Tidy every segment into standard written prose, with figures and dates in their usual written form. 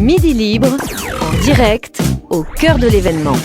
Midi Libre, en direct, au cœur de l'événement.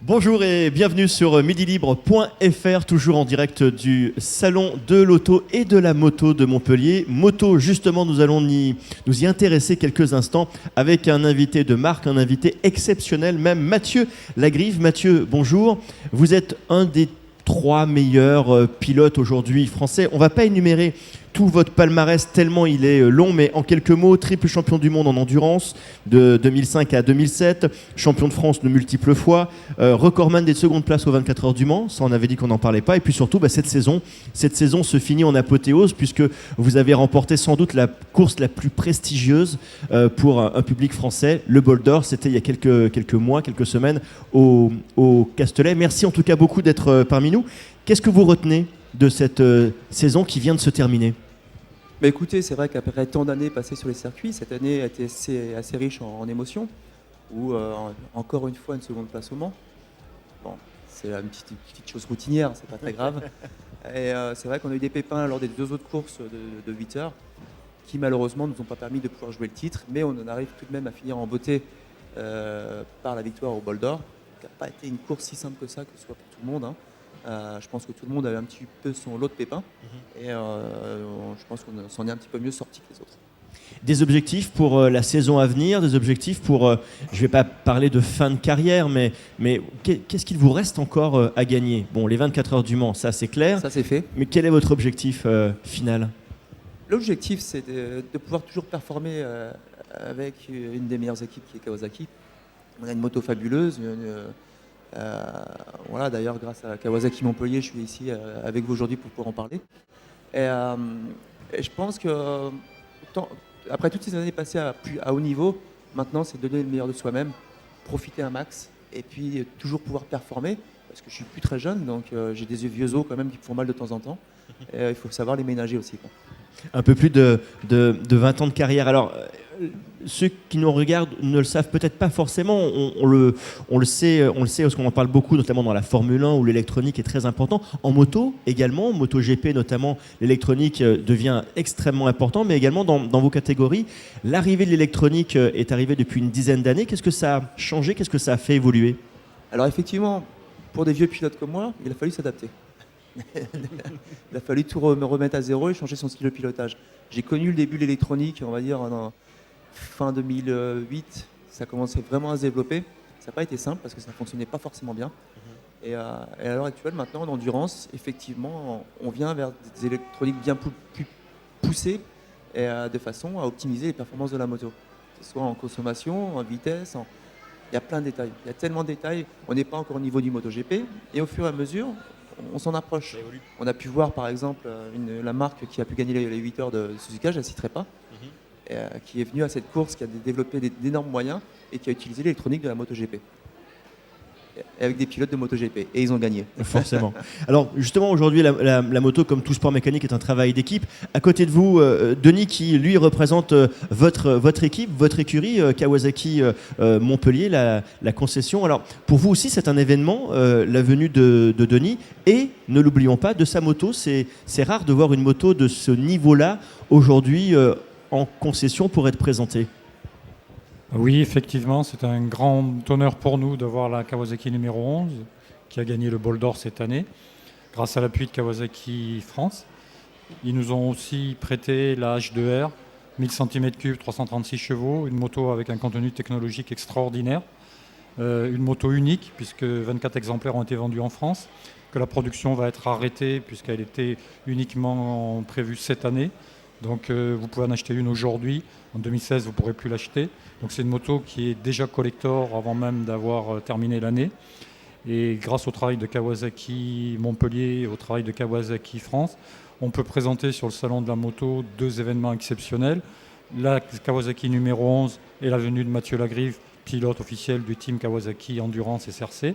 Bonjour et bienvenue sur midilibre.fr, toujours en direct du salon de l'auto et de la moto de Montpellier. Moto, justement, nous allons nous y intéresser quelques instants avec un invité de marque, un invité exceptionnel, même Mathieu Lagrive. Mathieu, bonjour. Vous êtes un des 3 meilleurs pilotes aujourd'hui français. On ne va pas énumérer tout votre palmarès tellement il est long, mais en quelques mots, triple champion du monde en endurance de 2005 à 2007, champion de France de multiples fois, recordman des secondes places aux 24 heures du Mans, ça on avait dit qu'on n'en parlait pas, et puis surtout cette saison se finit en apothéose puisque vous avez remporté sans doute la course la plus prestigieuse pour un public français, le Bol d'Or. C'était il y a quelques mois, quelques semaines au Castellet. Merci en tout cas beaucoup d'être parmi nous. Qu'est-ce que vous retenez de cette saison qui vient de se terminer? Écoutez, c'est vrai qu'après tant d'années passées sur les circuits, cette année a été assez riche en émotions, où encore une fois une seconde place au Mans. Bon, c'est une petite chose routinière, c'est pas très grave. Et c'est vrai qu'on a eu des pépins lors des 2 autres courses de 8 heures qui malheureusement ne nous ont pas permis de pouvoir jouer le titre, mais on en arrive tout de même à finir en beauté par la victoire au Bol d'Or, qui n'a pas été une course si simple que ça, que ce soit pour tout le monde, hein. Je pense que tout le monde avait un petit peu son lot de pépins et je pense qu'on s'en est un petit peu mieux sorti que les autres. Des objectifs pour la saison à venir, des objectifs pour, je ne vais pas parler de fin de carrière, mais qu'est-ce qu'il vous reste encore à gagner? Bon, les 24 heures du Mans, ça c'est clair. Ça c'est fait. Mais quel est votre objectif final? L'objectif c'est de pouvoir toujours performer avec une des meilleures équipes qui est Kawasaki. On a une moto fabuleuse, voilà, d'ailleurs, grâce à Kawasaki Montpellier, je suis ici avec vous aujourd'hui pour pouvoir en parler. Et je pense que, après toutes ces années passées à haut niveau, maintenant, c'est de donner le meilleur de soi-même, profiter un max, et puis toujours pouvoir performer, parce que je suis plus très jeune, donc j'ai des vieux os quand même qui me font mal de temps en temps. Et il faut savoir les ménager aussi, quoi. Un peu plus de 20 ans de carrière. Alors, ceux qui nous regardent ne le savent peut-être pas forcément. On le sait parce qu'on en parle beaucoup, notamment dans la Formule 1 où l'électronique est très important. En moto également, MotoGP notamment, l'électronique devient extrêmement important, mais également dans vos catégories. L'arrivée de l'électronique est arrivée depuis une dizaine d'années. Qu'est-ce que ça a changé? Qu'est-ce que ça a fait évoluer? Alors effectivement, pour des vieux pilotes comme moi, il a fallu s'adapter. Il a fallu tout remettre à zéro et changer son style de pilotage. J'ai connu le début de l'électronique, on va dire en fin 2008, ça commençait vraiment à se développer. Ça n'a pas été simple parce que ça ne fonctionnait pas forcément bien. Et à l'heure actuelle, maintenant, en endurance, effectivement, on vient vers des électroniques bien plus poussées et de façon à optimiser les performances de la moto. Que ce soit en consommation, en vitesse, il y a plein de détails. Il y a tellement de détails, on n'est pas encore au niveau du MotoGP. Et au fur et à mesure, on s'en approche. On a pu voir par exemple la marque qui a pu gagner les 8 heures de Suzuka, je ne la citerai pas, qui est venue à cette course, qui a développé d'énormes moyens et qui a utilisé l'électronique de la MotoGP. Avec des pilotes de MotoGP. Et ils ont gagné. Forcément. Alors justement aujourd'hui la moto, comme tout sport mécanique, est un travail d'équipe. À côté de vous, Denis, qui lui représente votre équipe, votre écurie, Kawasaki Montpellier, la concession. Alors pour vous aussi c'est un événement, la venue de Denis, et ne l'oublions pas, de sa moto. C'est rare de voir une moto de ce niveau-là aujourd'hui en concession pour être présentée. Oui, effectivement, c'est un grand honneur pour nous de voir la Kawasaki numéro 11 qui a gagné le Bol d'Or cette année grâce à l'appui de Kawasaki France. Ils nous ont aussi prêté la H2R, 1000 cm3, 336 chevaux, une moto avec un contenu technologique extraordinaire, une moto unique puisque 24 exemplaires ont été vendus en France, que la production va être arrêtée puisqu'elle était uniquement prévue cette année. Donc vous pouvez en acheter une aujourd'hui. En 2016, vous ne pourrez plus l'acheter. Donc c'est une moto qui est déjà collector avant même d'avoir terminé l'année. Et grâce au travail de Kawasaki Montpellier et au travail de Kawasaki France, on peut présenter sur le salon de la moto 2 événements exceptionnels. La Kawasaki numéro 11 et la venue de Mathieu Lagrive, pilote officiel du team Kawasaki Endurance SRC.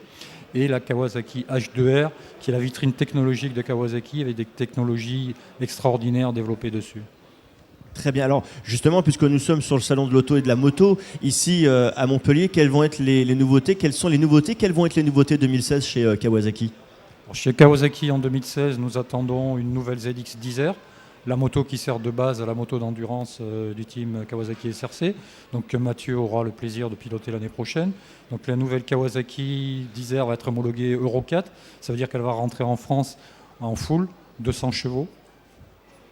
Et la Kawasaki H2R, qui est la vitrine technologique de Kawasaki avec des technologies extraordinaires développées dessus. Très bien. Alors justement, puisque nous sommes sur le salon de l'auto et de la moto, ici à Montpellier, quelles vont être les nouveautés? Quelles sont les nouveautés? Quelles vont être les nouveautés 2016 chez Kawasaki? Alors, chez Kawasaki en 2016, nous attendons une nouvelle ZX 10R la moto qui sert de base à la moto d'endurance du team Kawasaki SRC, donc que Mathieu aura le plaisir de piloter l'année prochaine. Donc la nouvelle Kawasaki d'Isère va être homologuée Euro 4, ça veut dire qu'elle va rentrer en France en full, 200 chevaux.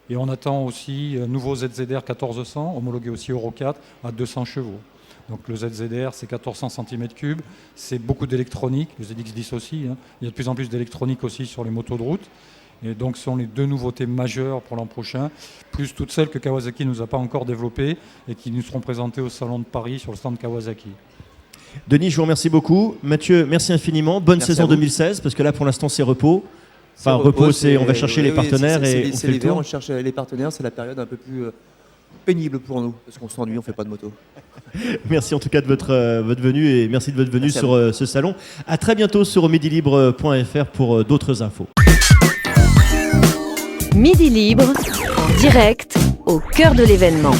Et on attend aussi un nouveau ZZR 1400, homologué aussi Euro 4, à 200 chevaux. Donc le ZZR, c'est 1400 cm3, c'est beaucoup d'électronique, le ZX10 aussi. Il y a de plus en plus d'électronique aussi sur les motos de route. Et donc ce sont les 2 nouveautés majeures pour l'an prochain, plus toutes celles que Kawasaki ne nous a pas encore développées et qui nous seront présentées au Salon de Paris sur le stand Kawasaki. Denis, je vous remercie beaucoup. Mathieu, merci infiniment. Bonne Merci saison à vous. 2016, parce que là pour l'instant c'est repos. C'est Enfin, repos, c'est on va chercher les partenaires et on c'est fait le l'hiver, tour. on cherche les partenaires, c'est la période un peu plus pénible pour nous, parce qu'on s'ennuie, on fait pas de moto. Merci en tout cas de votre venue et merci de votre venue Merci à sur ce salon. À très bientôt sur midilibre.fr pour d'autres infos. Midi Libre, en direct, au cœur de l'événement.